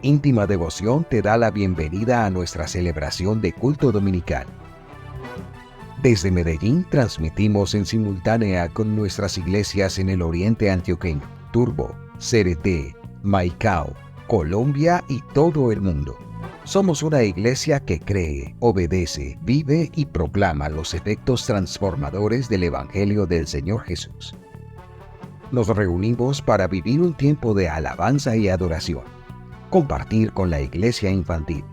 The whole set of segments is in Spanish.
Íntima Devoción te da la bienvenida a nuestra celebración de culto dominical. Desde Medellín transmitimos en simultánea con nuestras iglesias en el oriente antioqueño, Turbo, Cereté, Maicao, Colombia y todo el mundo. Somos una iglesia que cree, obedece, vive y proclama los efectos transformadores del Evangelio del Señor Jesús. Nos reunimos para vivir un tiempo de alabanza y adoración, compartir con la iglesia infantil,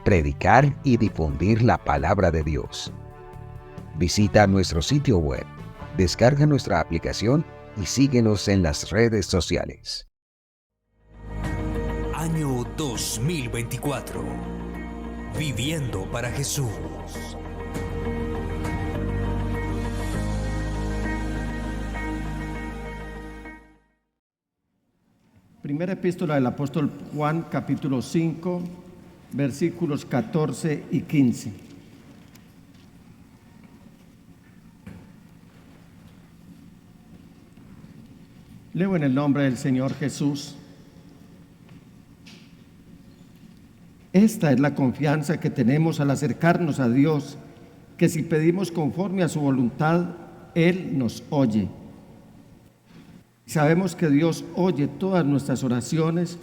predicar y difundir la palabra de Dios. Visita nuestro sitio web, descarga nuestra aplicación y síguenos en las redes sociales. Año 2024. Viviendo para Jesús. Primera epístola del apóstol Juan, capítulo 5, versículos 14 y 15. Leo en el nombre del Señor Jesús. Esta es la confianza que tenemos al acercarnos a Dios, que si pedimos conforme a su voluntad, Él nos oye. Sabemos que Dios oye todas nuestras oraciones,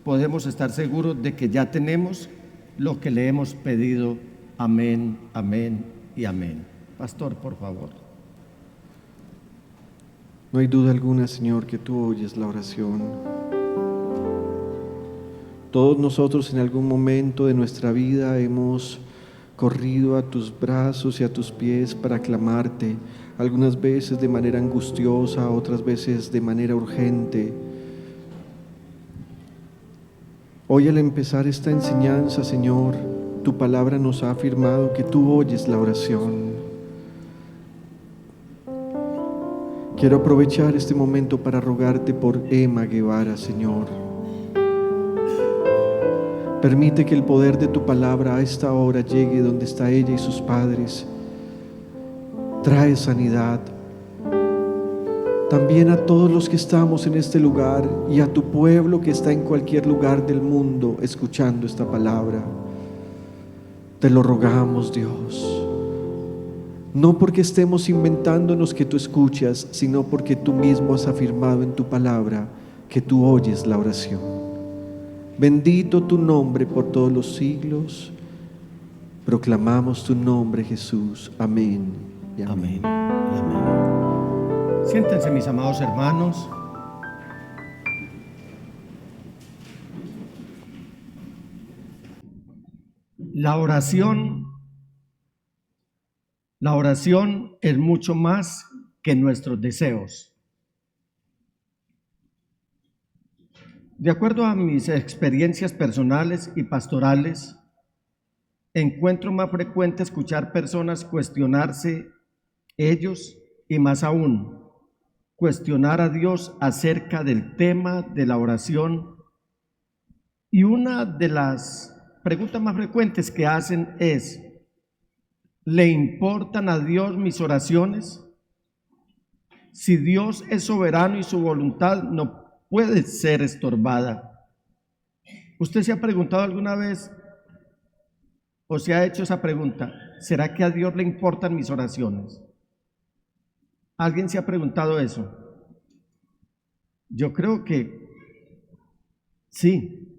podemos estar seguros de que ya tenemos lo que le hemos pedido. Amén, amén y amén. Pastor, por favor. No hay duda alguna, Señor, que tú oyes la oración. Todos nosotros en algún momento de nuestra vida hemos corrido a tus brazos y a tus pies para clamarte, algunas veces de manera angustiosa, otras veces de manera urgente. Hoy al empezar esta enseñanza, Señor, tu palabra nos ha afirmado que tú oyes la oración. Quiero aprovechar este momento para rogarte por Emma Guevara, Señor. Permite que el poder de tu palabra a esta hora llegue donde está ella y sus padres. Trae sanidad. También a todos los que estamos en este lugar y a tu pueblo que está en cualquier lugar del mundo escuchando esta palabra. Te lo rogamos, Dios. No porque estemos inventándonos que tú escuchas, sino porque tú mismo has afirmado en tu palabra que tú oyes la oración. Bendito tu nombre por todos los siglos. Proclamamos tu nombre, Jesús. Amén y amén. Amén. Siéntense, mis amados hermanos. La oración es mucho más que nuestros deseos. De acuerdo a mis experiencias personales y pastorales, encuentro más frecuente escuchar personas cuestionarse ellos y más aún, cuestionar a Dios acerca del tema de la oración. Y una de las preguntas más frecuentes que hacen es: ¿le importan a Dios mis oraciones? Si Dios es soberano y su voluntad no puede ser estorbada. ¿Usted se ha preguntado alguna vez o se ha hecho esa pregunta? ¿Será que a Dios le importan mis oraciones? ¿Alguien se ha preguntado eso? Yo creo que sí.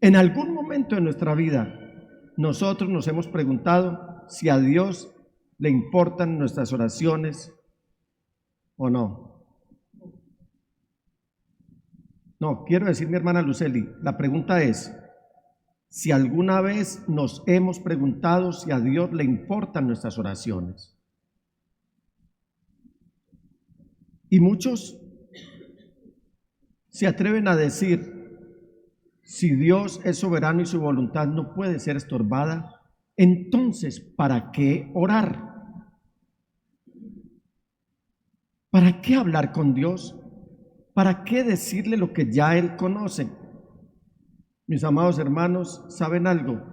En algún momento de nuestra vida, nosotros nos hemos preguntado si a Dios le importan nuestras oraciones o no. No, quiero decir, mi hermana Luceli, la pregunta es, si alguna vez nos hemos preguntado si a Dios le importan nuestras oraciones. Y muchos se atreven a decir, si Dios es soberano y su voluntad no puede ser estorbada, entonces, ¿para qué orar? ¿Para qué hablar con Dios? ¿Para qué decirle lo que ya Él conoce? Mis amados hermanos, ¿saben algo?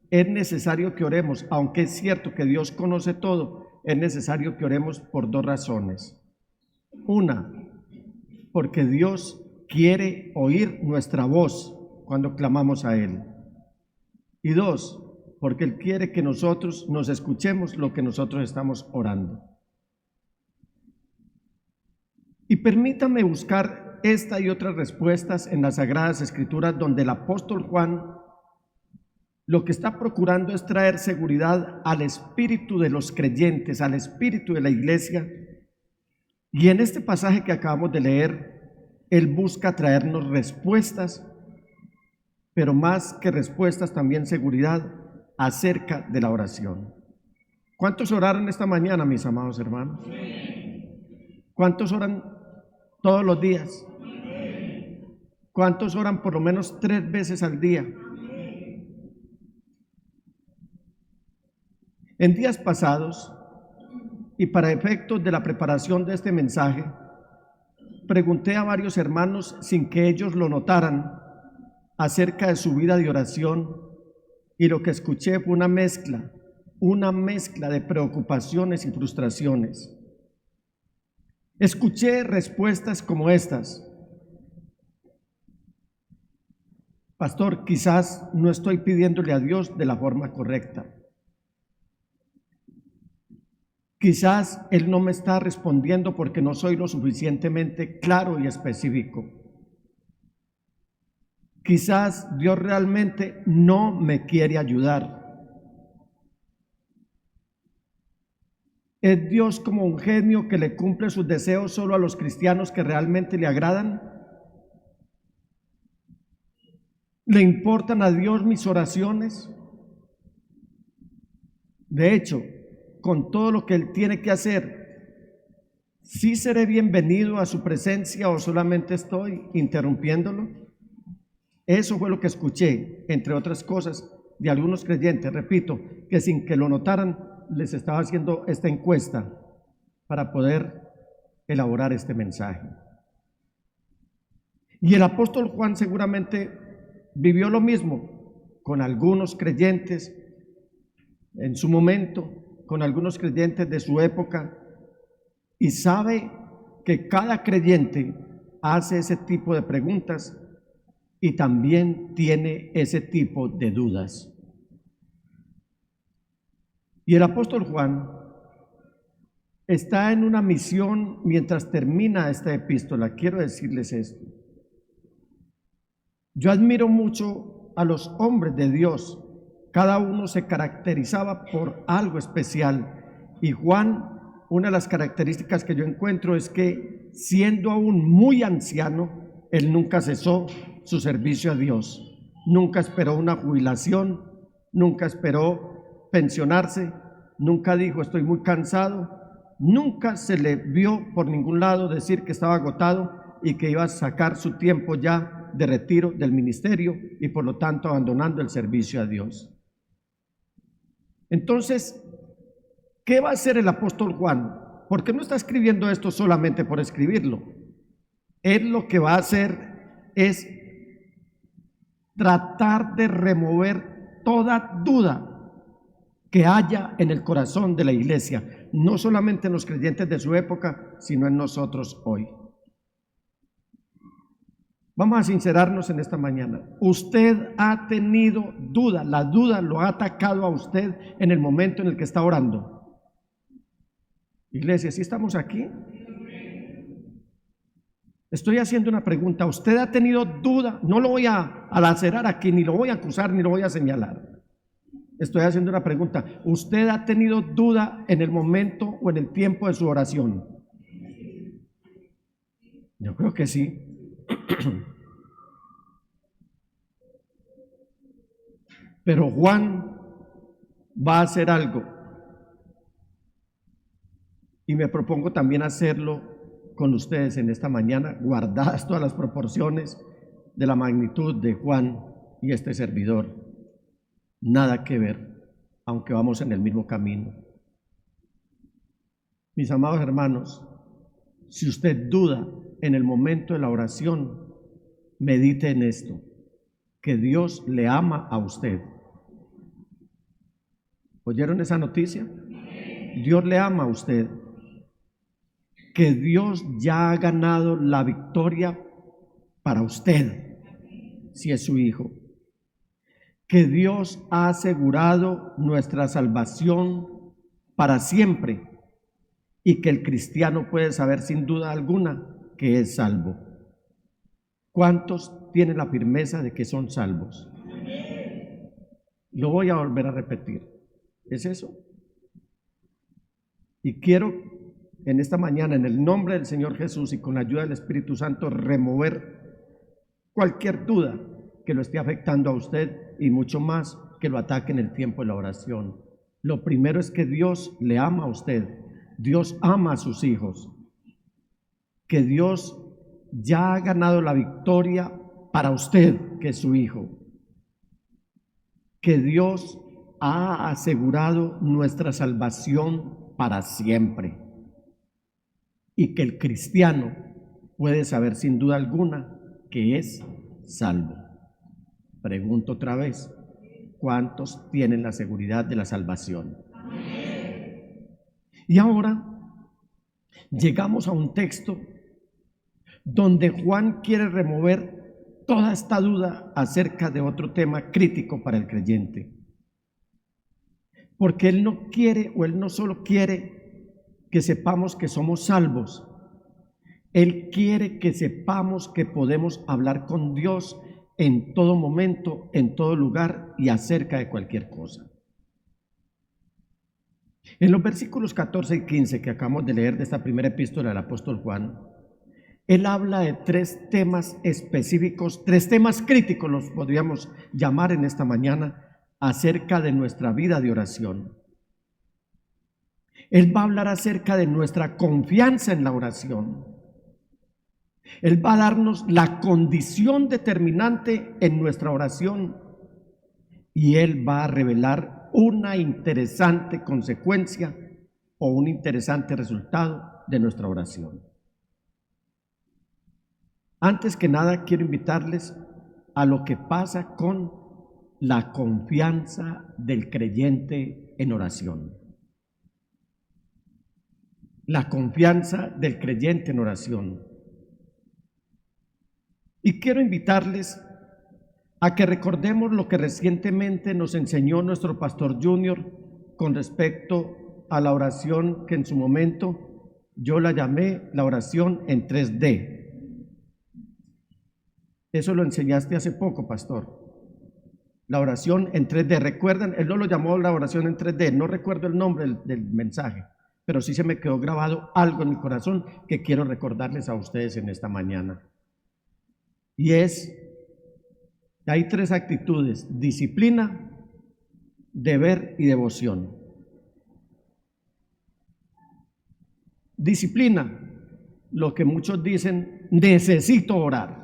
Es necesario que oremos, aunque es cierto que Dios conoce todo, es necesario que oremos por dos razones. Una, porque Dios quiere oír nuestra voz cuando clamamos a Él. Y 2, porque Él quiere que nosotros nos escuchemos lo que nosotros estamos orando. Y permítame buscar esta y otras respuestas en las Sagradas Escrituras, donde el apóstol Juan lo que está procurando es traer seguridad al espíritu de los creyentes, al espíritu de la iglesia. Y en este pasaje que acabamos de leer, él busca traernos respuestas, pero más que respuestas, también seguridad acerca de la oración. ¿Cuántos oraron esta mañana, mis amados hermanos? ¿Cuántos oran todos los días? ¿Cuántos oran por lo menos 3 veces al día? En días pasados, y para efectos de la preparación de este mensaje, pregunté a varios hermanos sin que ellos lo notaran acerca de su vida de oración, y lo que escuché fue una mezcla de preocupaciones y frustraciones. Escuché respuestas como estas: pastor, quizás no estoy pidiéndole a Dios de la forma correcta. Quizás Él no me está respondiendo porque no soy lo suficientemente claro y específico. Quizás Dios realmente no me quiere ayudar. ¿Es Dios como un genio que le cumple sus deseos solo a los cristianos que realmente le agradan? ¿Le importan a Dios mis oraciones? De hecho, con todo lo que Él tiene que hacer, ¿sí seré bienvenido a su presencia o solamente estoy interrumpiéndolo? Eso fue lo que escuché, entre otras cosas, de algunos creyentes, repito, que sin que lo notaran, les estaba haciendo esta encuesta para poder elaborar este mensaje. Y el apóstol Juan seguramente vivió lo mismo con algunos creyentes en su momento, con algunos creyentes de su época, y sabe que cada creyente hace ese tipo de preguntas y también tiene ese tipo de dudas. Y el apóstol Juan está en una misión mientras termina esta epístola. Quiero decirles esto: yo admiro mucho a los hombres de Dios. Cada uno se caracterizaba por algo especial, y Juan, una de las características que yo encuentro es que, siendo aún muy anciano, él nunca cesó su servicio a Dios, nunca esperó una jubilación, nunca esperó pensionarse, nunca dijo estoy muy cansado, nunca se le vio por ningún lado decir que estaba agotado y que iba a sacar su tiempo ya de retiro del ministerio y por lo tanto abandonando el servicio a Dios. Entonces, ¿qué va a hacer el apóstol Juan? Porque no está escribiendo esto solamente por escribirlo. Él lo que va a hacer es tratar de remover toda duda que haya en el corazón de la iglesia, no solamente en los creyentes de su época, sino en nosotros hoy. Vamos a sincerarnos en esta mañana. Usted ha tenido duda, la duda lo ha atacado a usted en el momento en el que está orando. Iglesia, ¿sí estamos aquí? Estoy haciendo una pregunta. ¿Usted ha tenido duda? No lo voy a lacerar aquí, ni lo voy a acusar, ni lo voy a señalar. Estoy haciendo una pregunta. ¿Usted ha tenido duda en el momento o en el tiempo de su oración? Yo creo que sí. Pero Juan va a hacer algo, y me propongo también hacerlo con ustedes en esta mañana, guardadas todas las proporciones de la magnitud de Juan y este servidor. Nada que ver, aunque vamos en el mismo camino. Mis amados hermanos, si usted duda en el momento de la oración, medite en esto: que Dios le ama a usted. ¿Oyeron esa noticia? Dios le ama a usted. Que Dios ya ha ganado la victoria para usted, si es su hijo. Que Dios ha asegurado nuestra salvación para siempre y que el cristiano puede saber sin duda alguna que es salvo. ¿Cuántos tienen la firmeza de que son salvos? Lo voy a volver a repetir. ¿Es eso? Y quiero en esta mañana, en el nombre del Señor Jesús y con la ayuda del Espíritu Santo, remover cualquier duda que lo esté afectando a usted y mucho más que lo ataque en el tiempo de la oración. Lo primero es que Dios le ama a usted. Dios ama a sus hijos. Que Dios ya ha ganado la victoria para usted, que es su hijo. Que Dios ha asegurado nuestra salvación para siempre. Y que el cristiano puede saber sin duda alguna que es salvo. Pregunto otra vez, ¿cuántos tienen la seguridad de la salvación? Y ahora llegamos a un texto donde Juan quiere remover toda esta duda acerca de otro tema crítico para el creyente. Porque él no quiere, o él no solo quiere que sepamos que somos salvos, él quiere que sepamos que podemos hablar con Dios en todo momento, en todo lugar y acerca de cualquier cosa. En los versículos 14 y 15 que acabamos de leer de esta primera epístola del apóstol Juan, él habla de tres temas específicos, tres temas críticos los podríamos llamar en esta mañana acerca de nuestra vida de oración. Él va a hablar acerca de nuestra confianza en la oración. Él va a darnos la condición determinante en nuestra oración y Él va a revelar una interesante consecuencia o un interesante resultado de nuestra oración. Antes que nada, quiero invitarles a lo que pasa con la confianza del creyente en oración. La confianza del creyente en oración. Y quiero invitarles a que recordemos lo que recientemente nos enseñó nuestro pastor Junior con respecto a la oración que en su momento yo la llamé la oración en 3D. Eso lo enseñaste hace poco, pastor. La oración en 3D. ¿Recuerdan? Él no lo llamó la oración en 3D. No recuerdo el nombre del mensaje, pero sí se me quedó grabado algo en mi corazón que quiero recordarles a ustedes en esta mañana. Y hay tres actitudes: disciplina, deber y devoción. Disciplina, lo que muchos dicen, necesito orar.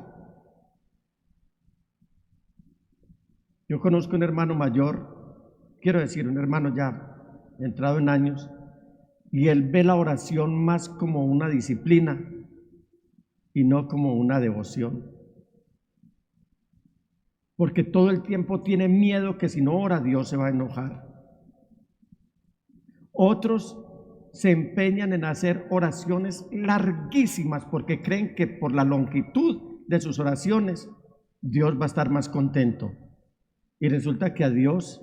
Yo conozco un hermano mayor, quiero decir, un hermano ya entrado en años, y él ve la oración más como una disciplina y no como una devoción. Porque todo el tiempo tiene miedo que si no ora Dios se va a enojar. Otros se empeñan en hacer oraciones larguísimas porque creen que por la longitud de sus oraciones Dios va a estar más contento. Y resulta que a Dios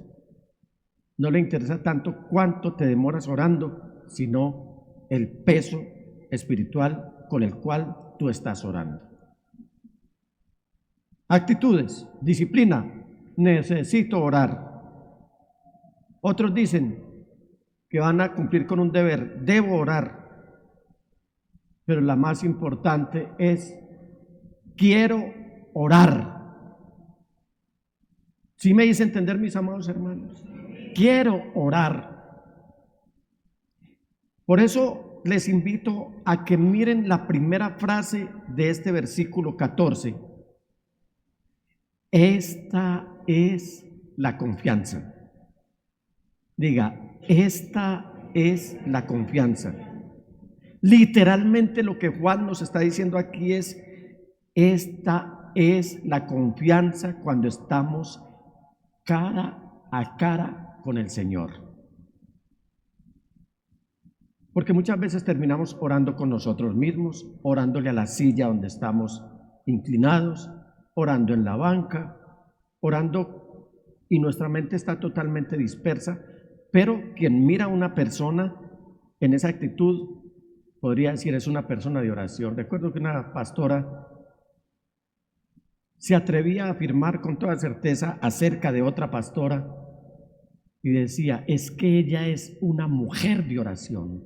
no le interesa tanto cuánto te demoras orando, sino el peso espiritual con el cual tú estás orando. Actitudes: disciplina, necesito orar. Otros dicen que van a cumplir con un deber, debo orar. Pero la más importante es, quiero orar. ¿Sí me hice entender, mis amados hermanos? Quiero orar. Por eso les invito a que miren la primera frase de este versículo 14. Esta es la confianza. Diga, esta es la confianza. Literalmente lo que Juan nos está diciendo aquí es, esta es la confianza cuando estamos cara a cara con el Señor. Porque muchas veces terminamos orando con nosotros mismos, orándole a la silla donde estamos inclinados, orando en la banca, orando y nuestra mente está totalmente dispersa, pero quien mira a una persona en esa actitud podría decir es una persona de oración. Recuerdo que una pastora se atrevía a afirmar con toda certeza acerca de otra pastora y decía, es que ella es una mujer de oración.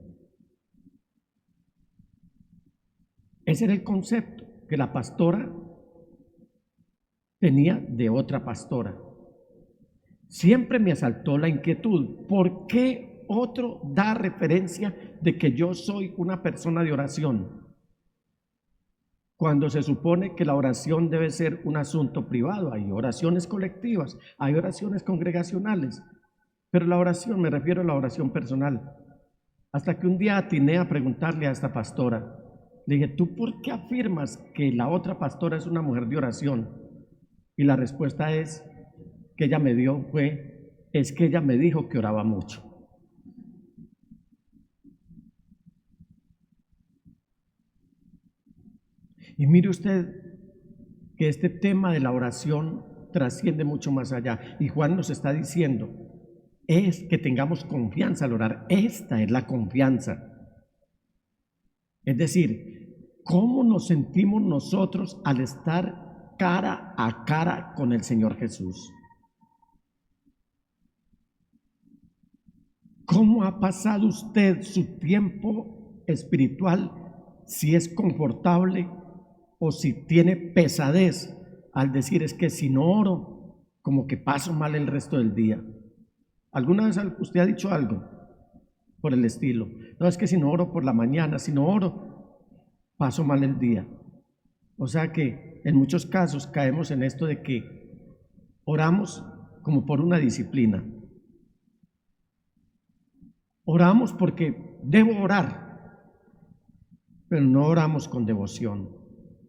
Ese era el concepto que la pastora tenía de otra pastora. Siempre me asaltó la inquietud, ¿por qué otro da referencia de que yo soy una persona de oración? Cuando se supone que la oración debe ser un asunto privado. Hay oraciones colectivas, hay oraciones congregacionales, pero la oración, me refiero a la oración personal. Hasta que un día atiné a preguntarle a esta pastora, le dije, ¿tú por qué afirmas que la otra pastora es una mujer de oración? Y la respuesta que ella me dio es que ella me dijo que oraba mucho. Y mire usted que este tema de la oración trasciende mucho más allá. Y Juan nos está diciendo, es que tengamos confianza al orar. Esta es la confianza. Es decir, ¿cómo nos sentimos nosotros al estar cara a cara con el Señor Jesús? ¿Cómo ha pasado usted su tiempo espiritual? Si es confortable o si tiene pesadez al decir es que si no oro, como que paso mal el resto del día. ¿Alguna vez usted ha dicho algo por el estilo? No, es que si no oro por la mañana, si no oro, paso mal el día. O sea que en muchos casos caemos en esto de que oramos como por una disciplina. Oramos porque debo orar, pero no oramos con devoción.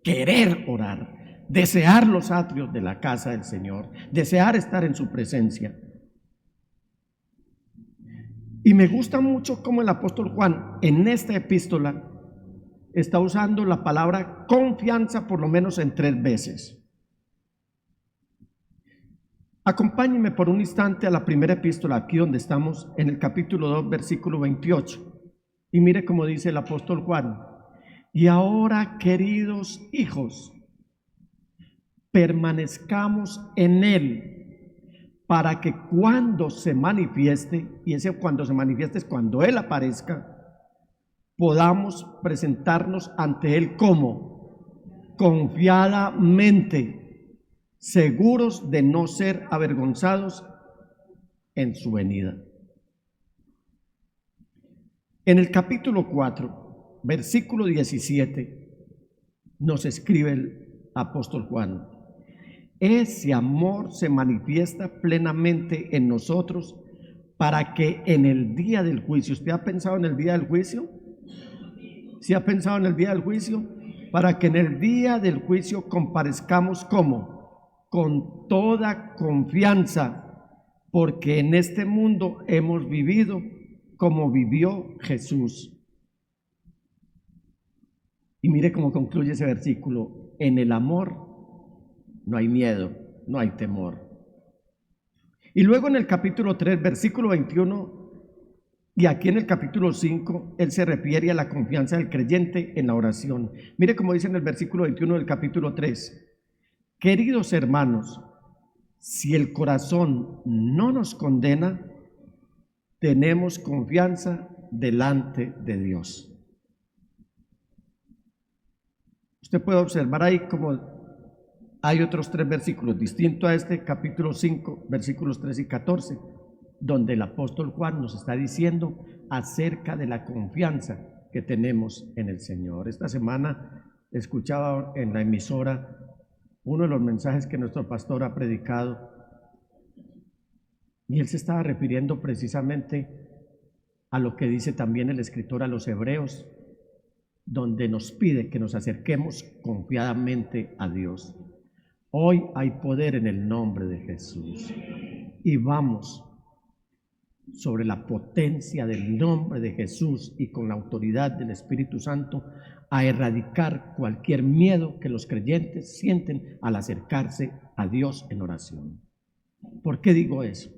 Querer orar, desear los atrios de la casa del Señor, desear estar en su presencia. Y me gusta mucho cómo el apóstol Juan en esta epístola está usando la palabra confianza por lo menos en 3 veces. Acompáñenme por un instante a la primera epístola, aquí donde estamos en el capítulo 2, versículo 28. Y mire cómo dice el apóstol Juan. Y ahora, queridos hijos, permanezcamos en Él, para que cuando se manifieste, y ese cuando se manifieste es cuando Él aparezca, podamos presentarnos ante Él como confiadamente, seguros de no ser avergonzados en su venida. En el capítulo 4, versículo 17, nos escribe el apóstol Juan: ese amor se manifiesta plenamente en nosotros para que en el día del juicio, ¿usted ha pensado en el día del juicio? ¿Sí ha pensado en el día del juicio? Para que en el día del juicio comparezcamos ¿cómo? Con toda confianza, porque en este mundo hemos vivido como vivió Jesús. Y mire cómo concluye ese versículo: en el amor no hay miedo, no hay temor. Y luego en el capítulo 3, versículo 21, y aquí en el capítulo 5, él se refiere a la confianza del creyente en la oración. Mire cómo dice en el versículo 21 del capítulo 3: queridos hermanos, si el corazón no nos condena, tenemos confianza delante de Dios. Usted puede observar ahí como hay otros 3 versículos distintos a este capítulo 5, versículos 3 y 14, donde el apóstol Juan nos está diciendo acerca de la confianza que tenemos en el Señor. Esta semana escuchaba en la emisora uno de los mensajes que nuestro pastor ha predicado, y él se estaba refiriendo precisamente a lo que dice también el escritor a los Hebreos, donde nos pide que nos acerquemos confiadamente a Dios. Hoy hay poder en el nombre de Jesús y vamos sobre la potencia del nombre de Jesús y con la autoridad del Espíritu Santo a erradicar cualquier miedo que los creyentes sienten al acercarse a Dios en oración. ¿Por qué digo eso?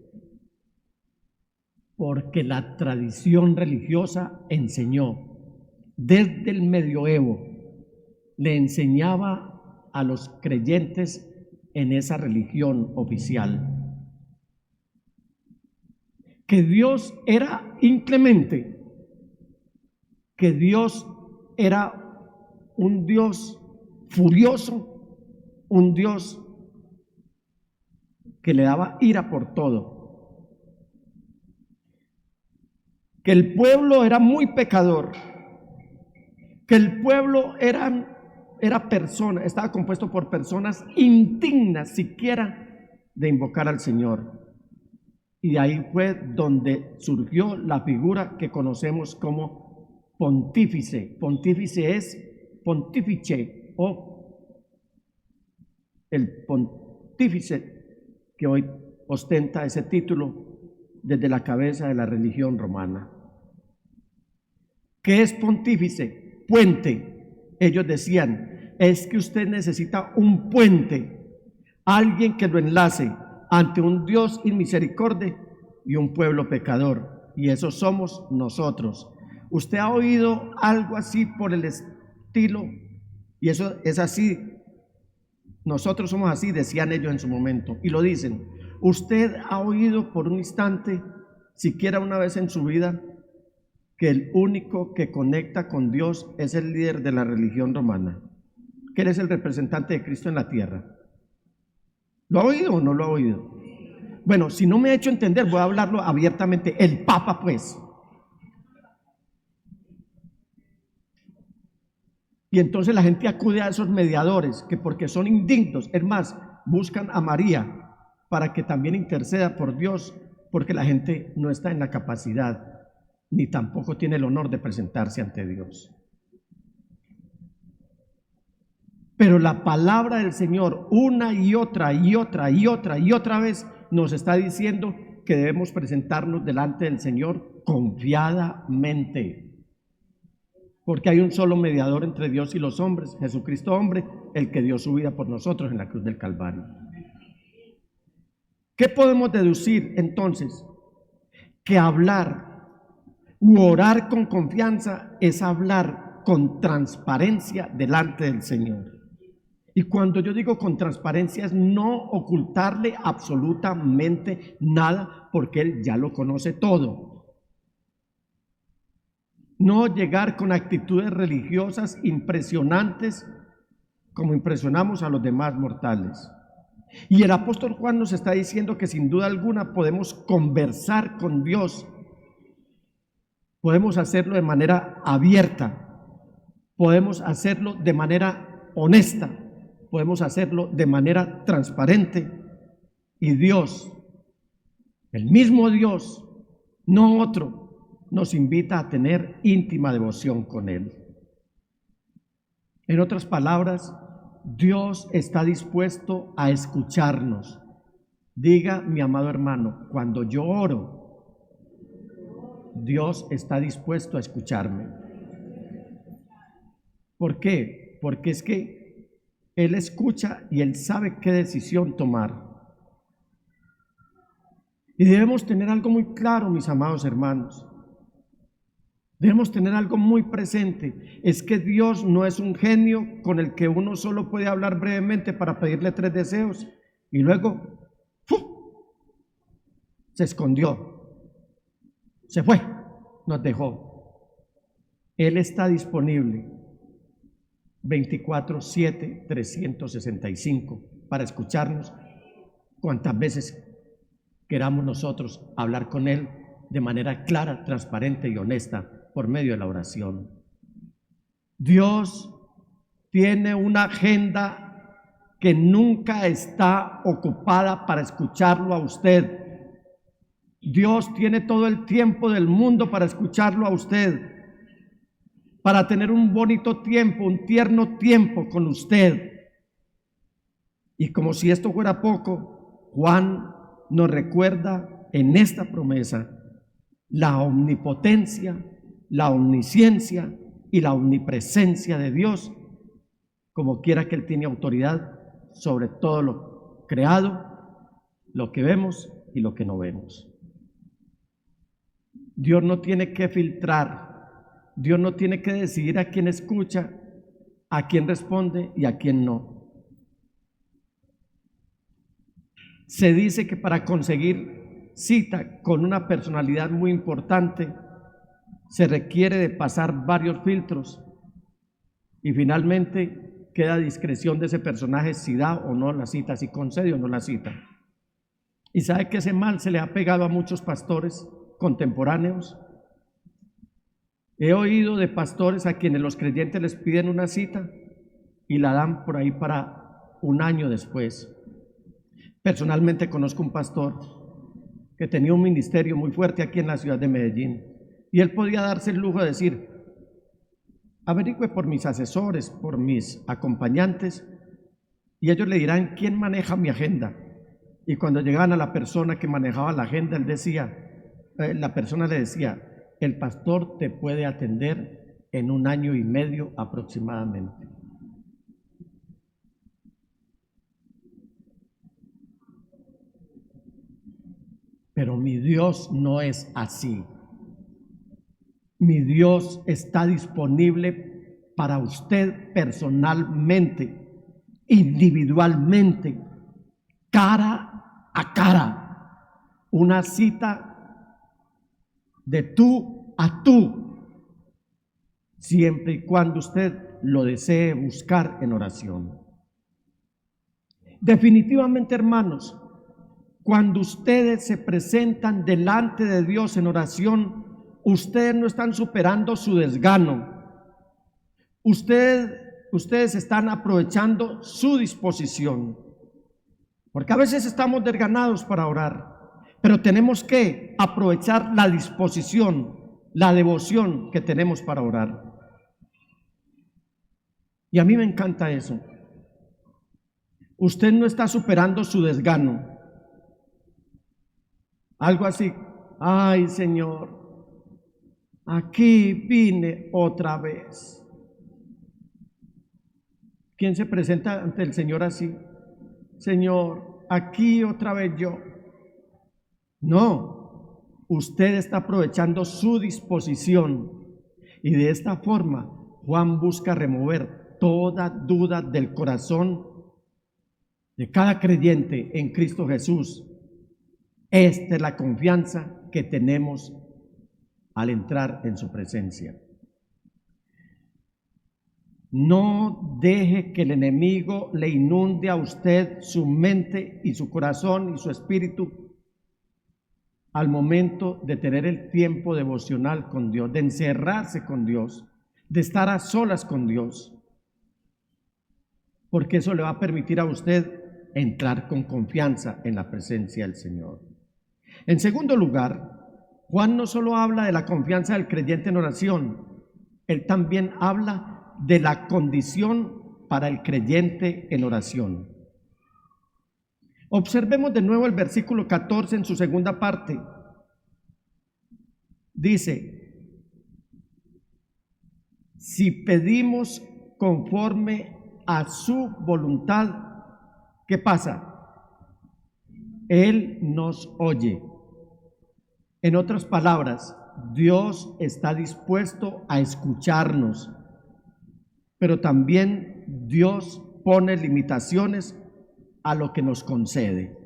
Porque la tradición religiosa enseñó, desde el medioevo, le enseñaba a los creyentes en esa religión oficial que Dios era inclemente, que Dios era un Dios furioso, un Dios que le daba ira por todo, que el pueblo era muy pecador, que el pueblo estaba compuesto por personas indignas siquiera de invocar al Señor. Y de ahí fue donde surgió la figura que conocemos como pontífice. Pontífice es pontífice o el pontífice que hoy ostenta ese título desde la cabeza de la religión romana. ¿Qué es pontífice? Puente. Ellos decían, es que usted necesita un puente, alguien que lo enlace ante un Dios inmisericordia y un pueblo pecador, y eso somos nosotros. Usted ha oído algo así por el estilo, y eso es así, nosotros somos así, decían ellos en su momento, y lo dicen. Usted ha oído por un instante, siquiera una vez en su vida, que el único que conecta con Dios es el líder de la religión romana, que él es el representante de Cristo en la tierra. ¿Lo ha oído o no lo ha oído? Bueno, si no me ha hecho entender, voy a hablarlo abiertamente. El Papa, pues. Y entonces la gente acude a esos mediadores, que porque son indignos, es más, buscan a María para que también interceda por Dios, porque la gente no está en la capacidad, ni tampoco tiene el honor de presentarse ante Dios. Pero la palabra del Señor una y otra y otra y otra y otra vez nos está diciendo que debemos presentarnos delante del Señor confiadamente. Porque hay un solo mediador entre Dios y los hombres, Jesucristo hombre, el que dio su vida por nosotros en la cruz del Calvario. ¿Qué podemos deducir entonces? Que hablar u orar con confianza es hablar con transparencia delante del Señor. Y cuando yo digo con transparencia es no ocultarle absolutamente nada, porque Él ya lo conoce todo. No llegar con actitudes religiosas impresionantes como impresionamos a los demás mortales. Y el apóstol Juan nos está diciendo que sin duda alguna podemos conversar con Dios. Podemos hacerlo de manera abierta, podemos hacerlo de manera honesta, podemos hacerlo de manera transparente, y Dios, el mismo Dios, no otro, nos invita a tener íntima devoción con Él. En otras palabras, Dios está dispuesto a escucharnos. Diga, mi amado hermano, cuando yo oro, Dios está dispuesto a escucharme. ¿Por qué? Porque es que Él escucha y Él sabe qué decisión tomar. Y debemos tener algo muy claro, mis amados hermanos. Debemos tener algo muy presente. Es que Dios no es un genio con el que uno solo puede hablar brevemente para pedirle 3 deseos y luego se escondió, se fue, nos dejó. Él está disponible 24/7, 365 para escucharnos cuantas veces queramos nosotros hablar con Él de manera clara, transparente y honesta por medio de la oración. Dios tiene una agenda que nunca está ocupada para escucharlo a usted. Dios tiene todo el tiempo del mundo para escucharlo a usted, para tener un bonito tiempo, un tierno tiempo con usted. Y como si esto fuera poco, Juan nos recuerda en esta promesa la omnipotencia, la omnisciencia y la omnipresencia de Dios, como quiera que Él tiene autoridad sobre todo lo creado, lo que vemos y lo que no vemos. Dios no tiene que filtrar, Dios no tiene que decidir a quién escucha, a quién responde y a quién no. Se dice que para conseguir cita con una personalidad muy importante se requiere de pasar varios filtros y finalmente queda a discreción de ese personaje si da o no la cita, si concede o no la cita. Y sabe que ese mal se le ha pegado a muchos pastores contemporáneos. He oído de pastores a quienes los creyentes les piden una cita y la dan por ahí para un año después. Personalmente conozco un pastor que tenía un ministerio muy fuerte aquí en la ciudad de Medellín y él podía darse el lujo de decir: averigüe por mis asesores, por mis acompañantes, y ellos le dirán quién maneja mi agenda. Y cuando llegaban a la persona que manejaba la agenda, él decía, la persona le decía: el pastor te puede atender en 1 año y medio aproximadamente. Pero mi Dios no es así. Mi Dios está disponible para usted personalmente, individualmente, cara a cara. Una cita de tú a tú, siempre y cuando usted lo desee buscar en oración. Definitivamente, hermanos, cuando ustedes se presentan delante de Dios en oración, ustedes no están superando su desgano. Ustedes están aprovechando su disposición. Porque a veces estamos desganados para orar, pero tenemos que aprovechar la disposición, la devoción que tenemos para orar. Y a mí me encanta eso. Usted no está superando su desgano. Algo así: ay, Señor, aquí vine otra vez. ¿Quién se presenta ante el Señor así? Señor, aquí otra vez yo. No, usted está aprovechando su disposición y de esta forma Juan busca remover toda duda del corazón de cada creyente en Cristo Jesús. Esta es la confianza que tenemos al entrar en su presencia. No deje que el enemigo le inunde a usted su mente y su corazón y su espíritu al momento de tener el tiempo devocional con Dios, de encerrarse con Dios, de estar a solas con Dios, porque eso le va a permitir a usted entrar con confianza en la presencia del Señor. En segundo lugar, Juan no solo habla de la confianza del creyente en oración, él también habla de la condición para el creyente en oración. Observemos de nuevo el versículo 14 en su segunda parte. Dice: si pedimos conforme a su voluntad, ¿qué pasa? Él nos oye. En otras palabras, Dios está dispuesto a escucharnos, pero también Dios pone limitaciones a lo que nos concede.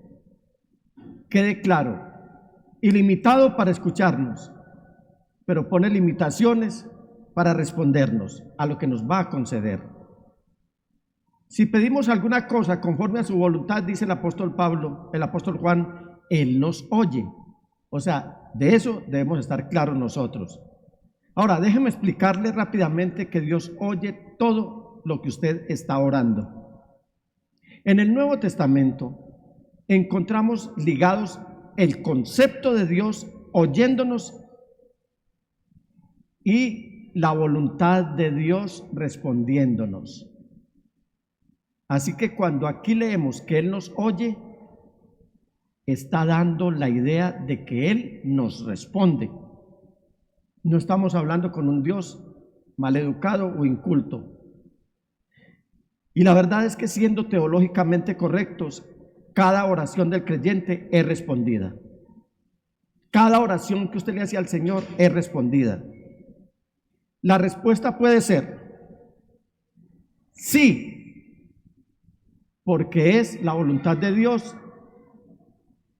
Quede claro, ilimitado para escucharnos, pero pone limitaciones para respondernos a lo que nos va a conceder. Si pedimos alguna cosa conforme a su voluntad, dice el apóstol Juan, Él nos oye. O sea, de eso debemos estar claros nosotros. Ahora, déjeme explicarle rápidamente que Dios oye todo lo que usted está orando. En el Nuevo Testamento encontramos ligados el concepto de Dios oyéndonos y la voluntad de Dios respondiéndonos. Así que cuando aquí leemos que Él nos oye, está dando la idea de que Él nos responde. No estamos hablando con un Dios maleducado o inculto. Y la verdad es que siendo teológicamente correctos, cada oración del creyente es respondida. Cada oración que usted le hace al Señor es respondida. La respuesta puede ser sí, porque es la voluntad de Dios,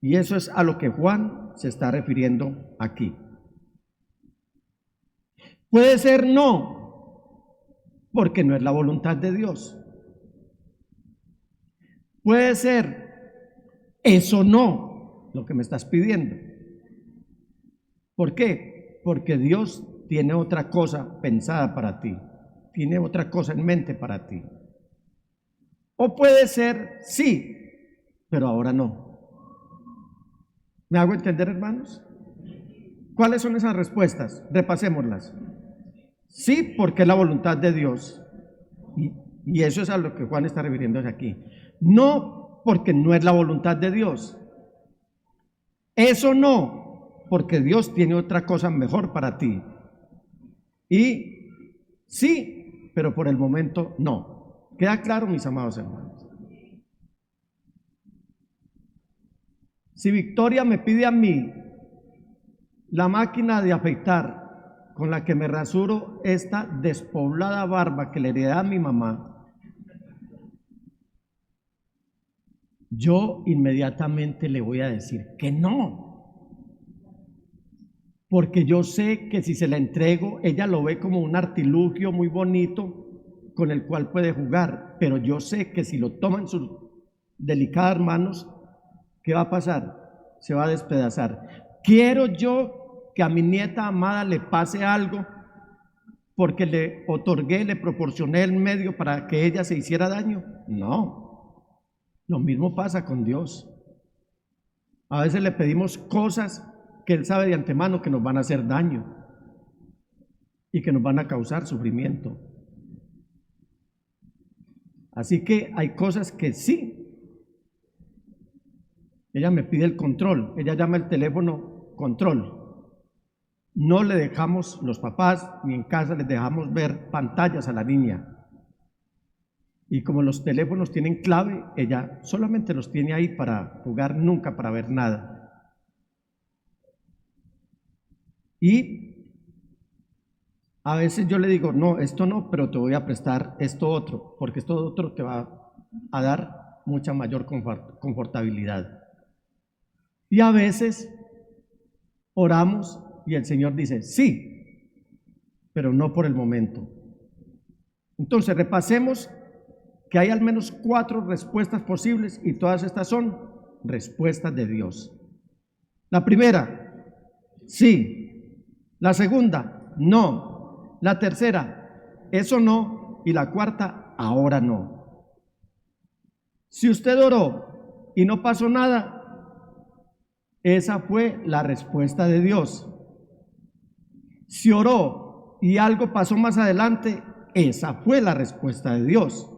y eso es a lo que Juan se está refiriendo aquí. Puede ser no, porque no es la voluntad de Dios. Puede ser eso no, lo que me estás pidiendo. ¿Por qué? Porque Dios tiene otra cosa pensada para ti, tiene otra cosa en mente para ti. O puede ser sí, pero ahora no. ¿Me hago entender, hermanos? ¿Cuáles son esas respuestas? Repasémoslas. Sí, porque es la voluntad de Dios. Y eso es a lo que Juan está refiriéndose aquí. No, porque no es la voluntad de Dios. Eso no, porque Dios tiene otra cosa mejor para ti. Y sí, pero por el momento no. ¿Queda claro, mis amados hermanos? Si Victoria me pide a mí la máquina de afeitar con la que me rasuro esta despoblada barba que le heredé a mi mamá, yo inmediatamente le voy a decir que no, porque yo sé que si se la entrego, ella lo ve como un artilugio muy bonito con el cual puede jugar, pero yo sé que si lo toma en sus delicadas manos, ¿qué va a pasar? Se va a despedazar. ¿Quiero yo que a mi nieta amada le pase algo porque le otorgué, le proporcioné el medio para que ella se hiciera daño? No. Lo mismo pasa con Dios. A veces le pedimos cosas que Él sabe de antemano que nos van a hacer daño y que nos van a causar sufrimiento. Así que hay cosas que sí. Ella me pide el control, ella llama el teléfono control. No le dejamos, los papás, ni en casa les dejamos ver pantallas a la niña. Y como los teléfonos tienen clave, ella solamente los tiene ahí para jugar, nunca para ver nada. Y a veces yo le digo, no, esto no, pero te voy a prestar esto otro, porque esto otro te va a dar mucha mayor confortabilidad. Y a veces oramos y el Señor dice, sí, pero no por el momento. Entonces repasemos que hay al menos 4 respuestas posibles y todas estas son respuestas de Dios. La primera, sí. La segunda, no. La tercera, eso no. Y la cuarta, ahora no. Si usted oró y no pasó nada, esa fue la respuesta de Dios. Si oró y algo pasó más adelante, esa fue la respuesta de Dios.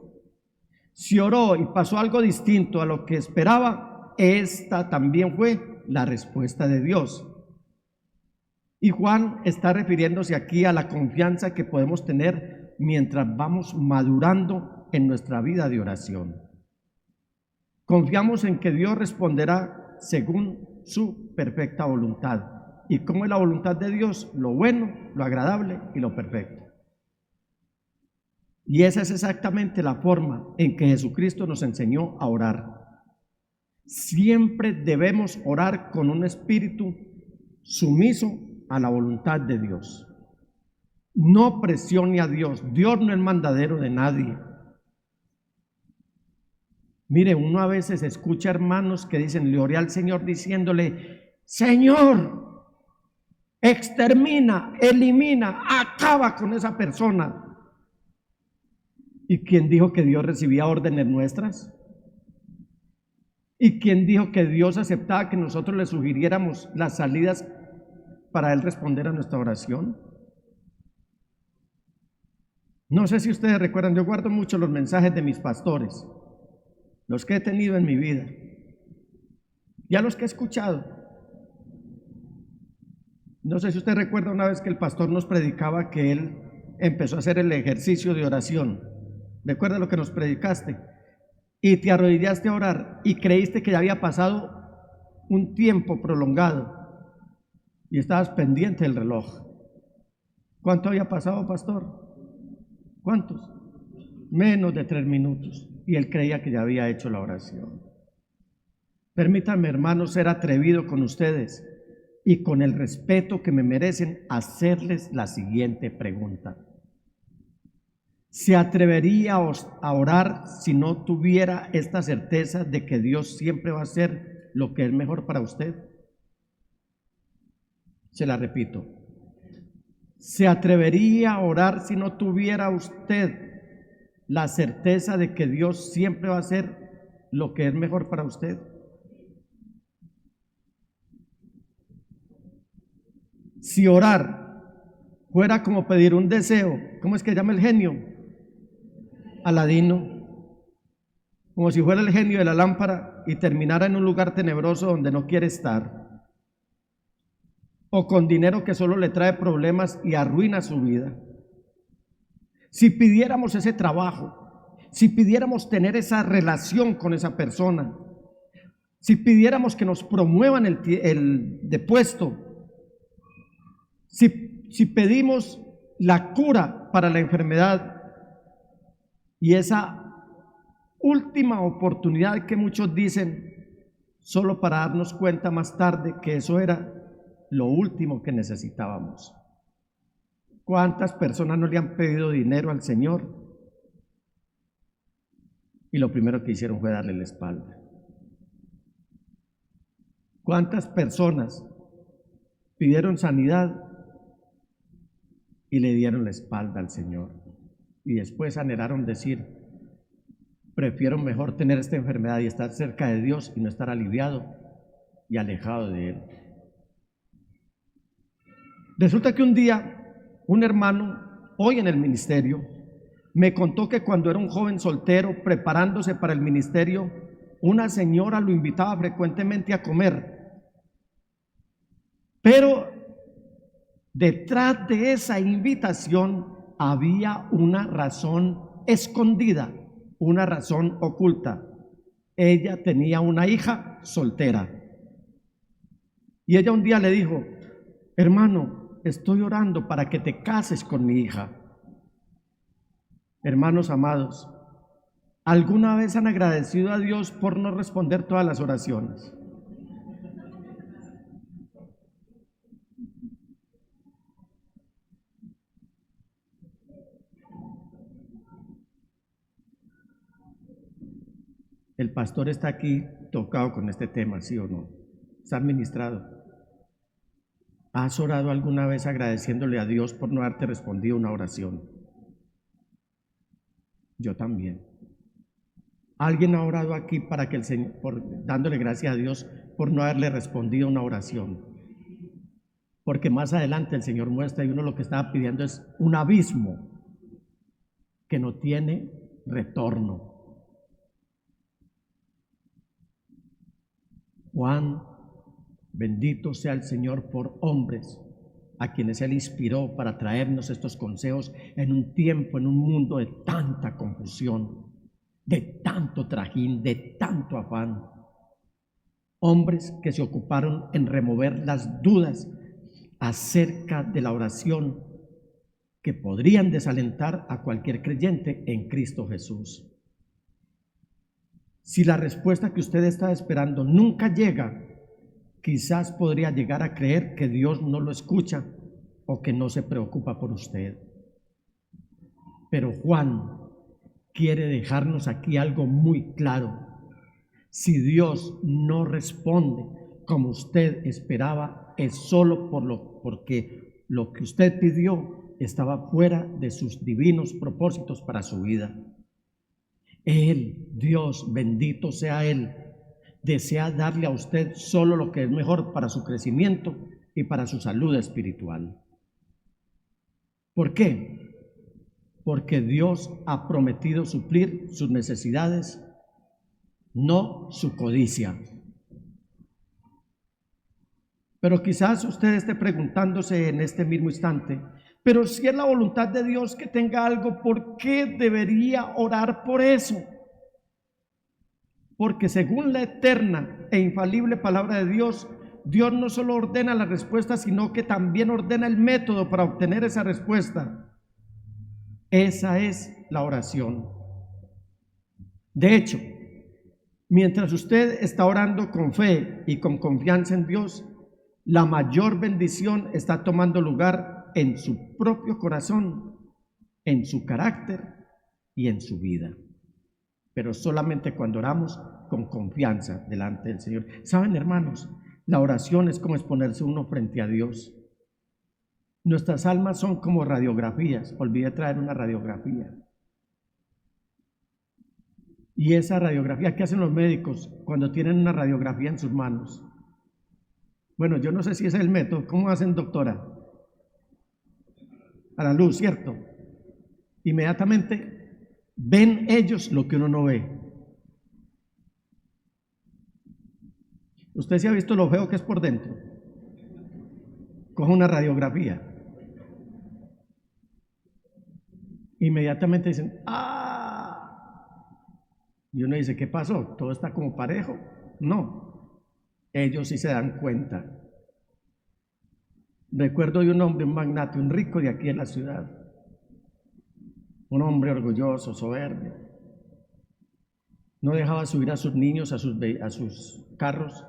Si oró y pasó algo distinto a lo que esperaba, esta también fue la respuesta de Dios. Y Juan está refiriéndose aquí a la confianza que podemos tener mientras vamos madurando en nuestra vida de oración. Confiamos en que Dios responderá según su perfecta voluntad. ¿Y cómo es la voluntad de Dios? Lo bueno, lo agradable y lo perfecto. Y esa es exactamente la forma en que Jesucristo nos enseñó a orar. Siempre debemos orar con un espíritu sumiso a la voluntad de Dios. No presione a Dios. Dios no es mandadero de nadie. Mire, uno a veces escucha hermanos que dicen, le oré al Señor diciéndole, Señor, extermina, elimina, acaba con esa persona. ¿Y quién dijo que Dios recibía órdenes nuestras? ¿Y quién dijo que Dios aceptaba que nosotros le sugiriéramos las salidas para Él responder a nuestra oración? No sé si ustedes recuerdan, yo guardo mucho los mensajes de mis pastores, los que he tenido en mi vida, y a los que he escuchado. No sé si usted recuerda una vez que el pastor nos predicaba que él empezó a hacer el ejercicio de oración. ¿Recuerda lo que nos predicaste? Y te arrodillaste a orar y creíste que ya había pasado un tiempo prolongado y estabas pendiente del reloj. ¿Cuánto había pasado, pastor? ¿Cuántos? Menos de 3 minutos. Y él creía que ya había hecho la oración. Permítanme, hermanos, ser atrevido con ustedes y con el respeto que me merecen, hacerles la siguiente pregunta. ¿Se atrevería a orar si no tuviera esta certeza de que Dios siempre va a hacer lo que es mejor para usted? Se la repito. ¿Se atrevería a orar si no tuviera usted la certeza de que Dios siempre va a hacer lo que es mejor para usted? Si orar fuera como pedir un deseo, ¿cómo es que llama el genio? Aladino. Como si fuera el genio de la lámpara y terminara en un lugar tenebroso donde no quiere estar. O con dinero que solo le trae problemas y arruina su vida. Si pidiéramos ese trabajo, si pidiéramos tener esa relación con esa persona, si pidiéramos que nos promuevan el de puesto, si pedimos la cura para la enfermedad y esa última oportunidad que muchos dicen solo para darnos cuenta más tarde que eso era lo último que necesitábamos. ¿Cuántas personas no le han pedido dinero al Señor? Y lo primero que hicieron fue darle la espalda. ¿Cuántas personas pidieron sanidad y le dieron la espalda al Señor? Y después anhelaron decir, prefiero mejor tener esta enfermedad y estar cerca de Dios y no estar aliviado y alejado de Él. Resulta que un día, un hermano, hoy en el ministerio, me contó que cuando era un joven soltero, preparándose para el ministerio, una señora lo invitaba frecuentemente a comer. Pero detrás de esa invitación había una razón escondida, una razón oculta. Ella tenía una hija soltera. Y ella un día le dijo, hermano, estoy orando para que te cases con mi hija. Hermanos amados, ¿alguna vez han agradecido a Dios por no responder todas las oraciones? El pastor está aquí tocado con este tema, ¿sí o no? Está ministrado. ¿Has orado alguna vez agradeciéndole a Dios por no haberte respondido una oración? Yo también. ¿Alguien ha orado aquí para que el Señor, dándole gracias a Dios por no haberle respondido una oración? Porque más adelante el Señor muestra y uno lo que estaba pidiendo es un abismo que no tiene retorno. Juan, bendito sea el Señor por hombres a quienes Él inspiró para traernos estos consejos en un tiempo, en un mundo de tanta confusión, de tanto trajín, de tanto afán. Hombres que se ocuparon en remover las dudas acerca de la oración que podrían desalentar a cualquier creyente en Cristo Jesús. Si la respuesta que usted está esperando nunca llega, quizás podría llegar a creer que Dios no lo escucha o que no se preocupa por usted. Pero Juan quiere dejarnos aquí algo muy claro. Si Dios no responde como usted esperaba, es solo porque lo que usted pidió estaba fuera de sus divinos propósitos para su vida. Él, Dios, bendito sea Él, desea darle a usted solo lo que es mejor para su crecimiento y para su salud espiritual. ¿Por qué? Porque Dios ha prometido suplir sus necesidades, no su codicia. Pero quizás usted esté preguntándose en este mismo instante, Pero si es la voluntad de Dios que tenga algo, ¿por qué debería orar por eso? Porque según la eterna e infalible palabra de Dios, Dios no solo ordena la respuesta, sino que también ordena el método para obtener esa respuesta. Esa es la oración. De hecho, mientras usted está orando con fe y con confianza en Dios, la mayor bendición está tomando lugar en su propio corazón, en su carácter y en su vida. Pero solamente cuando oramos con confianza delante del Señor. ¿Saben, hermanos? La oración es como exponerse uno frente a Dios. Nuestras almas son como radiografías. Olvidé traer una radiografía. Y esa radiografía, ¿qué hacen los médicos cuando tienen una radiografía en sus manos? Bueno, yo no sé si ese es el método. ¿Cómo hacen, doctora? A la luz, ¿cierto? Inmediatamente ven ellos lo que uno no ve. ¿Usted se ha visto lo feo que es por dentro? Coge una radiografía. Inmediatamente dicen, ¡ah! Y uno dice, ¿qué pasó? ¿Todo está como parejo? No, ellos sí se dan cuenta. Recuerdo de un hombre, un magnate, un rico de aquí en la ciudad. Un hombre orgulloso, soberbio. No dejaba subir a sus niños a sus carros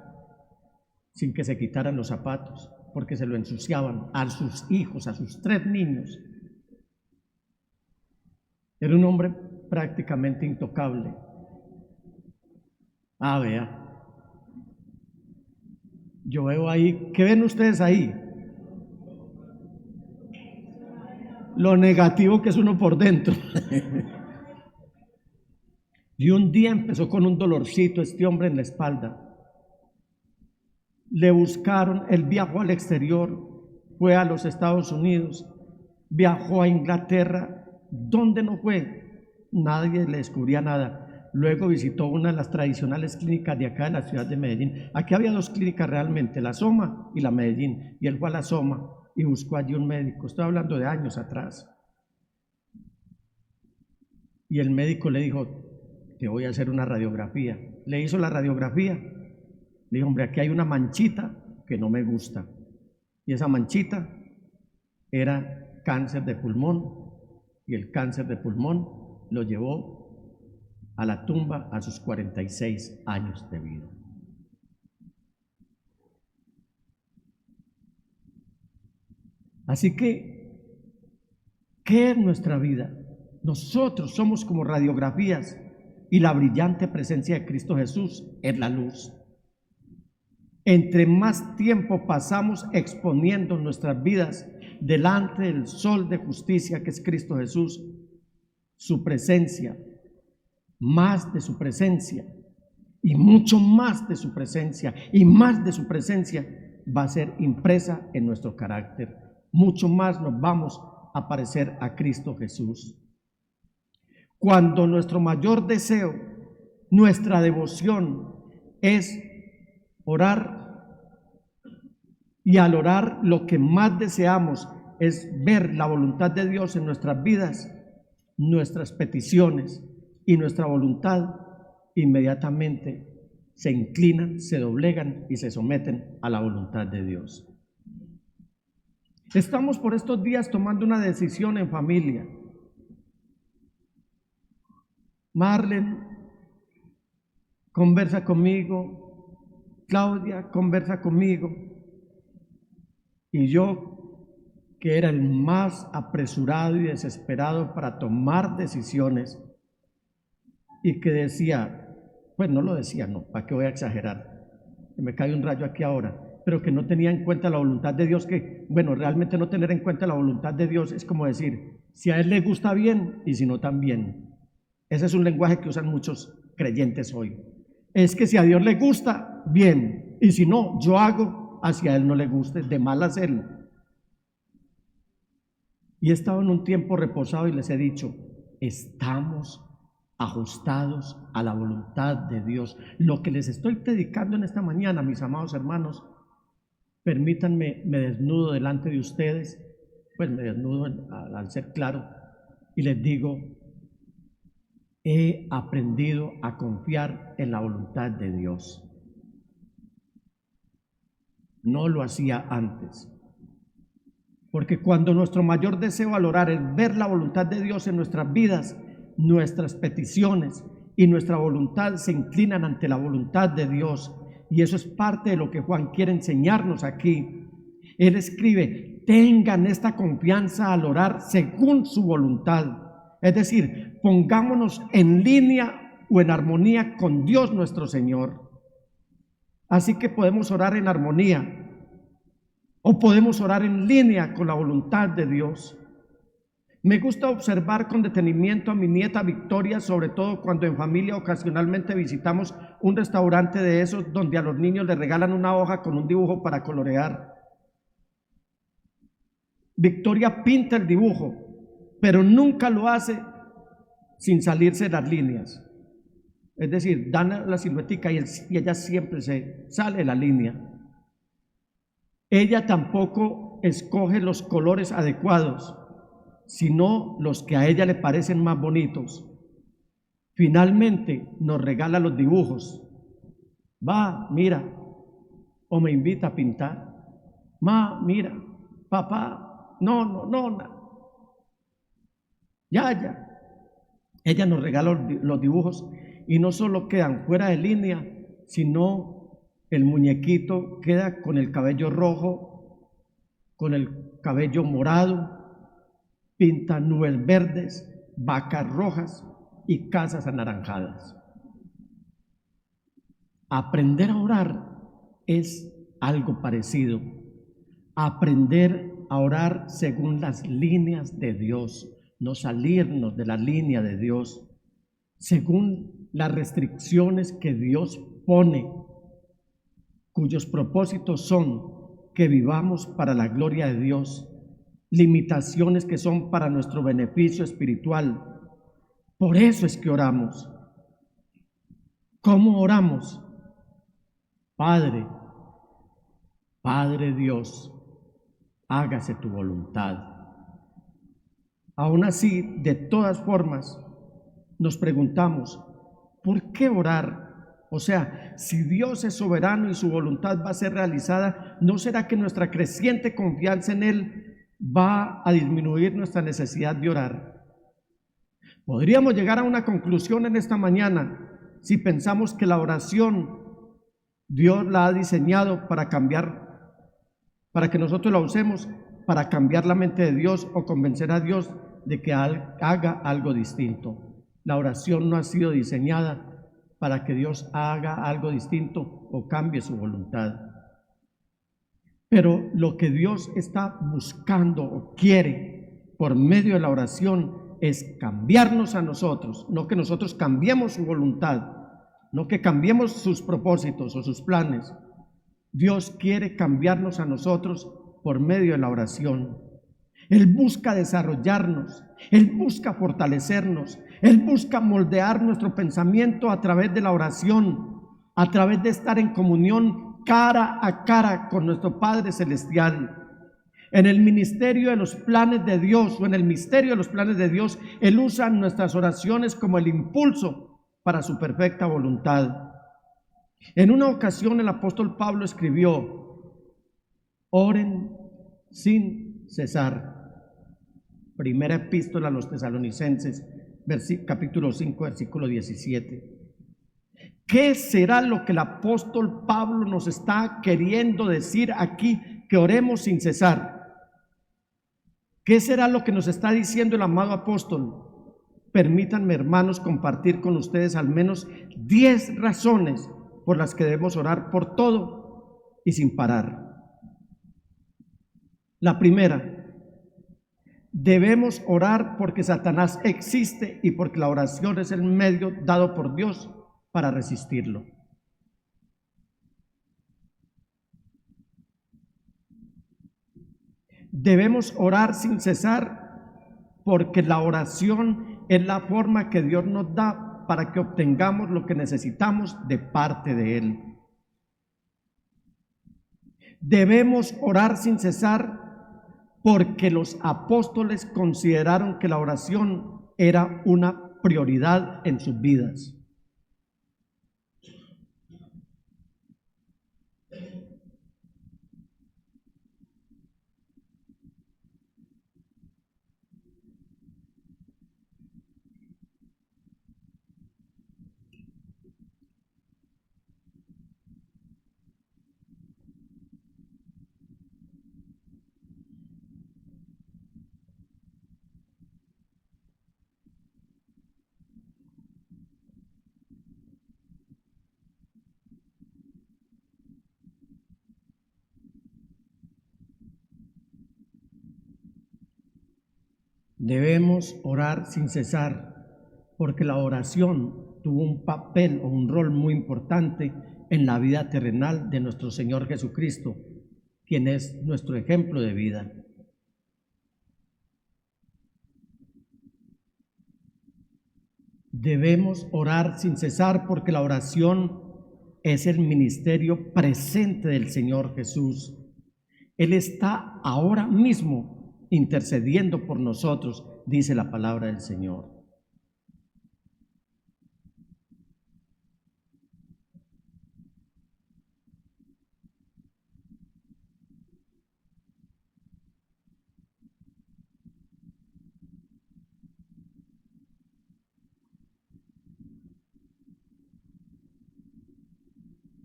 sin que se quitaran los zapatos, porque se lo ensuciaban a sus hijos, a sus 3 niños. Era un hombre prácticamente intocable. Ah, vea. Yo veo ahí, ¿qué ven ustedes ahí? Lo negativo que es uno por dentro. Y un día empezó con un dolorcito este hombre en la espalda. Le buscaron, él viajó al exterior, fue a los Estados Unidos, viajó a Inglaterra, ¿dónde no fue? Nadie le descubría nada. Luego visitó una de las tradicionales clínicas de acá de la ciudad de Medellín. Aquí había 2 clínicas realmente, la Soma y la Medellín, y él fue a la Soma y buscó allí un médico. Estoy hablando de años atrás. Y el médico le dijo, te voy a hacer una radiografía. Le hizo la radiografía. Le dijo, hombre, aquí hay una manchita que no me gusta. Y esa manchita era cáncer de pulmón. Y el cáncer de pulmón lo llevó a la tumba a sus 46 años de vida. Así que, ¿qué es nuestra vida? Nosotros somos como radiografías y la brillante presencia de Cristo Jesús es la luz. Entre más tiempo pasamos exponiendo nuestras vidas delante del sol de justicia que es Cristo Jesús, su presencia, más de su presencia y mucho más de su presencia y más de su presencia va a ser impresa en nuestro carácter. Mucho más nos vamos a parecer a Cristo Jesús. Cuando nuestro mayor deseo, nuestra devoción es orar, y al orar lo que más deseamos es ver la voluntad de Dios en nuestras vidas, nuestras peticiones y nuestra voluntad inmediatamente se inclinan, se doblegan y se someten a la voluntad de Dios. Estamos por estos días tomando una decisión en familia. Marlene conversa conmigo, Claudia conversa conmigo, y yo, que era el más apresurado y desesperado para tomar decisiones, y que decía, pues no lo decía, no, ¿para qué voy a exagerar? Que me cae un rayo aquí ahora, pero que no tenía en cuenta la voluntad de Dios, que, bueno, realmente no tener en cuenta la voluntad de Dios es como decir, si a Él le gusta bien y si no también. Ese es un lenguaje que usan muchos creyentes hoy. Es que si a Dios le gusta, bien, y si no, yo hago, hacia Él no le guste, de mal hacerlo. Y he estado en un tiempo reposado y les he dicho, estamos ajustados a la voluntad de Dios. Lo que les estoy predicando en esta mañana, mis amados hermanos, permítanme, me desnudo delante de ustedes, pues me desnudo al ser claro y les digo, he aprendido a confiar en la voluntad de Dios. No lo hacía antes. Porque cuando nuestro mayor deseo al orar es ver la voluntad de Dios en nuestras vidas, nuestras peticiones y nuestra voluntad se inclinan ante la voluntad de Dios. Y eso es parte de lo que Juan quiere enseñarnos aquí. Él escribe, tengan esta confianza al orar según su voluntad. Es decir, pongámonos en línea o en armonía con Dios nuestro Señor. Así que podemos orar en armonía o podemos orar en línea con la voluntad de Dios. Me gusta observar con detenimiento a mi nieta Victoria, sobre todo cuando en familia ocasionalmente visitamos un restaurante de esos donde a los niños les regalan una hoja con un dibujo para colorear. Victoria pinta el dibujo, pero nunca lo hace sin salirse de las líneas. Es decir, dan la siluetica y ella siempre se sale de la línea. Ella tampoco escoge los colores adecuados, sino los que a ella le parecen más bonitos. Finalmente nos regala los dibujos. Va, mira, o me invita a pintar. Ma, mira, papá, no. Ya. Ella nos regala los dibujos y no solo quedan fuera de línea, sino el muñequito queda con el cabello rojo, con el cabello morado, pinta nubes verdes, vacas rojas y casas anaranjadas. Aprender a orar es algo parecido. Aprender a orar según las líneas de Dios, no salirnos de la línea de Dios, según las restricciones que Dios pone, cuyos propósitos son que vivamos para la gloria de Dios, limitaciones que son para nuestro beneficio espiritual. Por eso es que oramos. ¿Cómo oramos? Padre Dios, hágase tu voluntad. Aún así, de todas formas, nos preguntamos, ¿por qué orar? O sea, si Dios es soberano y su voluntad va a ser realizada, ¿no será que nuestra creciente confianza en Él va a disminuir nuestra necesidad de orar? Podríamos llegar a una conclusión en esta mañana si pensamos que la oración Dios la ha diseñado para cambiar, para que nosotros la usemos para cambiar la mente de Dios o convencer a Dios de que haga algo distinto. La oración no ha sido diseñada para que Dios haga algo distinto o cambie su voluntad. Pero lo que Dios está buscando o quiere por medio de la oración es cambiarnos a nosotros, no que nosotros cambiemos su voluntad, no que cambiemos sus propósitos o sus planes. Dios quiere cambiarnos a nosotros por medio de la oración. Él busca desarrollarnos, Él busca fortalecernos, Él busca moldear nuestro pensamiento a través de la oración, a través de estar en comunión cara a cara con nuestro Padre Celestial. En el ministerio de los planes de Dios o en el misterio de los planes de Dios, Él usa nuestras oraciones como el impulso para su perfecta voluntad. En una ocasión el apóstol Pablo escribió, oren sin cesar. Primera epístola a los Tesalonicenses, capítulo 5, versículo 17. ¿Qué será lo que el apóstol Pablo nos está queriendo decir aquí que oremos sin cesar? ¿Qué será lo que nos está diciendo el amado apóstol? Permítanme, hermanos, compartir con ustedes al menos 10 razones por las que debemos orar por todo y sin parar. La primera, debemos orar porque Satanás existe y porque la oración es el medio dado por Dios para resistirlo. Debemos orar sin cesar porque la oración es la forma que Dios nos da para que obtengamos lo que necesitamos de parte de Él. Debemos orar sin cesar porque los apóstoles consideraron que la oración era una prioridad en sus vidas. Debemos orar sin cesar, porque la oración tuvo un papel o un rol muy importante en la vida terrenal de nuestro Señor Jesucristo, quien es nuestro ejemplo de vida. Debemos orar sin cesar, porque la oración es el ministerio presente del Señor Jesús. Él está ahora mismo intercediendo por nosotros, dice la palabra del Señor.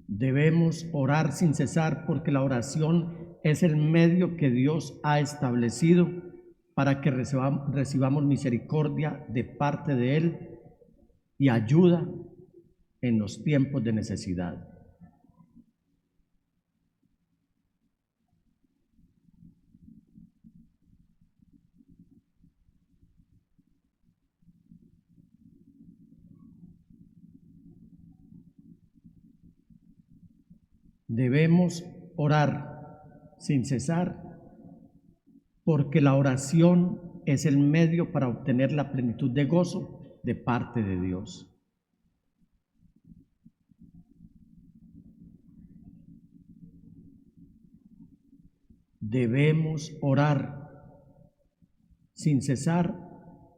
Debemos orar sin cesar, porque la oración es el medio que Dios ha establecido para que recibamos misericordia de parte de Él y ayuda en los tiempos de necesidad. Debemos orar sin cesar, porque la oración es el medio para obtener la plenitud de gozo de parte de Dios. Debemos orar sin cesar,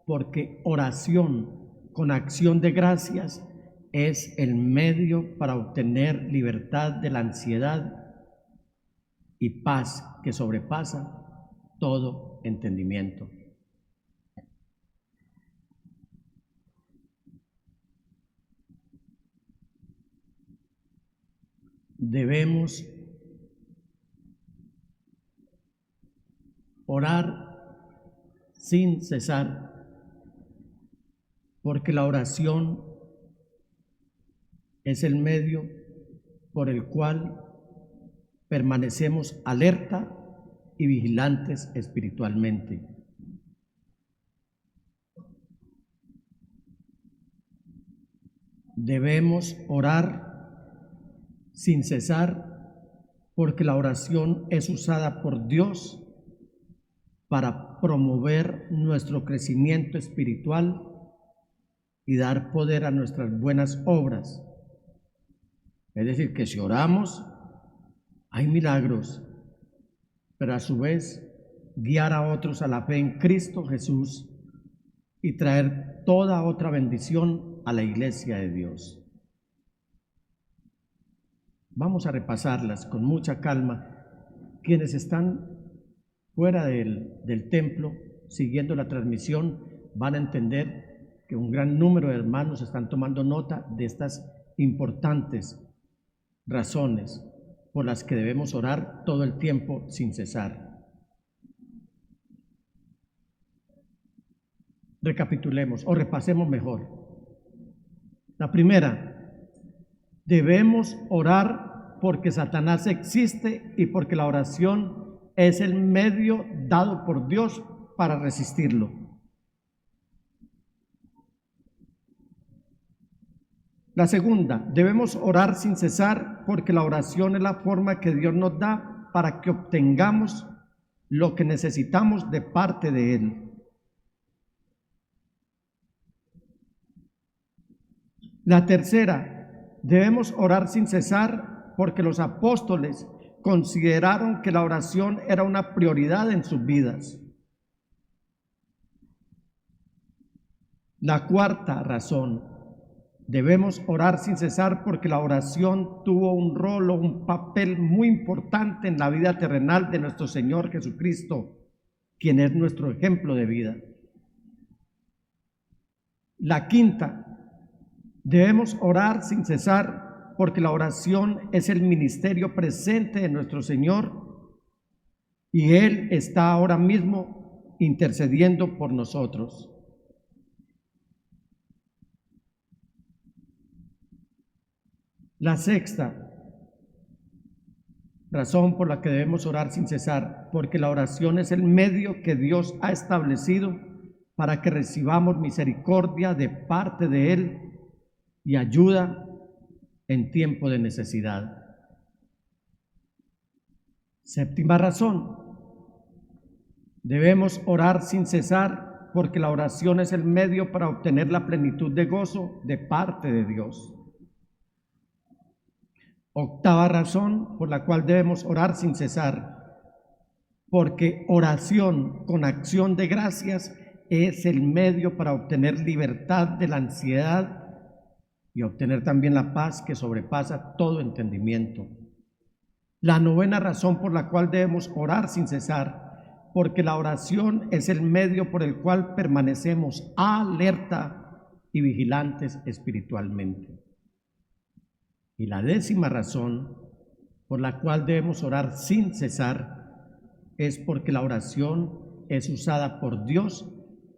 porque oración con acción de gracias es el medio para obtener libertad de la ansiedad y paz que sobrepasa todo entendimiento. Debemos orar sin cesar, porque la oración es el medio por el cual permanecemos alerta y vigilantes espiritualmente. Debemos orar sin cesar, porque la oración es usada por Dios para promover nuestro crecimiento espiritual y dar poder a nuestras buenas obras. Es decir, que si oramos, hay milagros, pero a su vez guiar a otros a la fe en Cristo Jesús y traer toda otra bendición a la iglesia de Dios. Vamos a repasarlas con mucha calma. Quienes están fuera del templo, siguiendo la transmisión, van a entender que un gran número de hermanos están tomando nota de estas importantes razones por las que debemos orar todo el tiempo sin cesar. Recapitulemos o repasemos mejor. La primera, debemos orar porque Satanás existe y porque la oración es el medio dado por Dios para resistirlo. La segunda, debemos orar sin cesar porque la oración es la forma que Dios nos da para que obtengamos lo que necesitamos de parte de Él. La tercera, debemos orar sin cesar porque los apóstoles consideraron que la oración era una prioridad en sus vidas. La cuarta razón: debemos orar sin cesar porque la oración tuvo un rol o un papel muy importante en la vida terrenal de nuestro Señor Jesucristo, quien es nuestro ejemplo de vida. La quinta: debemos orar sin cesar porque la oración es el ministerio presente de nuestro Señor y Él está ahora mismo intercediendo por nosotros. La sexta razón por la que debemos orar sin cesar, porque la oración es el medio que Dios ha establecido para que recibamos misericordia de parte de Él y ayuda en tiempo de necesidad. Séptima razón: debemos orar sin cesar porque la oración es el medio para obtener la plenitud de gozo de parte de Dios. Octava razón por la cual debemos orar sin cesar, porque oración con acción de gracias es el medio para obtener libertad de la ansiedad y obtener también la paz que sobrepasa todo entendimiento. La novena razón por la cual debemos orar sin cesar, porque la oración es el medio por el cual permanecemos alerta y vigilantes espiritualmente. Y la décima razón por la cual debemos orar sin cesar es porque la oración es usada por Dios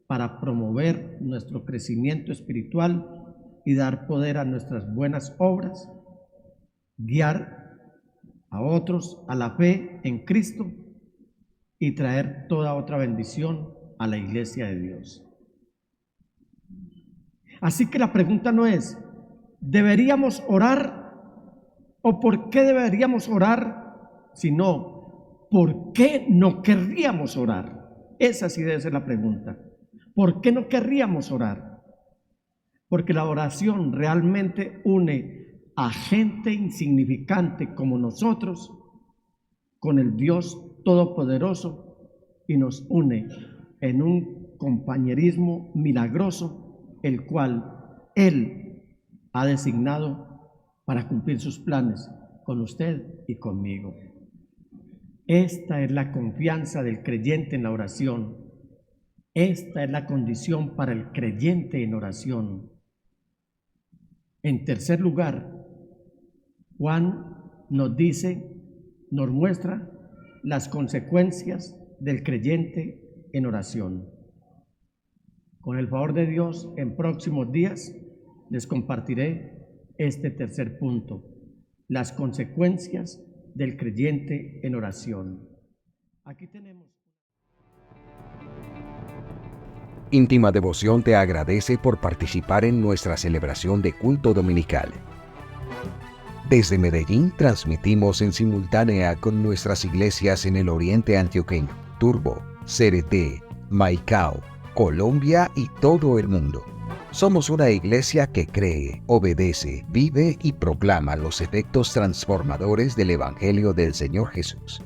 para promover nuestro crecimiento espiritual y dar poder a nuestras buenas obras, guiar a otros a la fe en Cristo y traer toda otra bendición a la iglesia de Dios. Así que la pregunta no es, ¿deberíamos orar? ¿O por qué deberíamos orar? Sino, ¿por qué no querríamos orar? Esa sí debe ser la pregunta. ¿Por qué no querríamos orar? Porque la oración realmente une a gente insignificante como nosotros con el Dios Todopoderoso y nos une en un compañerismo milagroso, el cual Él ha designado para cumplir sus planes con usted y conmigo. Esta es la confianza del creyente en la oración. Esta es la condición para el creyente en oración. En tercer lugar, Juan nos muestra las consecuencias del creyente en oración. Con el favor de Dios, en próximos días les compartiré este tercer punto, las consecuencias del creyente en oración. Aquí tenemos. Íntima Devoción te agradece por participar en nuestra celebración de culto dominical. Desde Medellín transmitimos en simultánea con nuestras iglesias en el oriente antioqueño, Turbo, Cereté, Maicao, Colombia y todo el mundo. Somos una iglesia que cree, obedece, vive y proclama los efectos transformadores del Evangelio del Señor Jesús.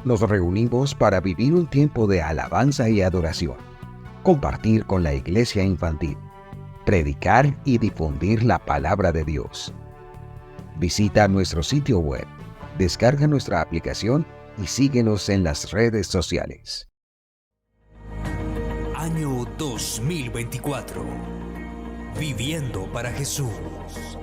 Nos reunimos para vivir un tiempo de alabanza y adoración, compartir con la iglesia infantil, predicar y difundir la palabra de Dios. Visita nuestro sitio web, descarga nuestra aplicación y síguenos en las redes sociales. Año 2024. Viviendo para Jesús.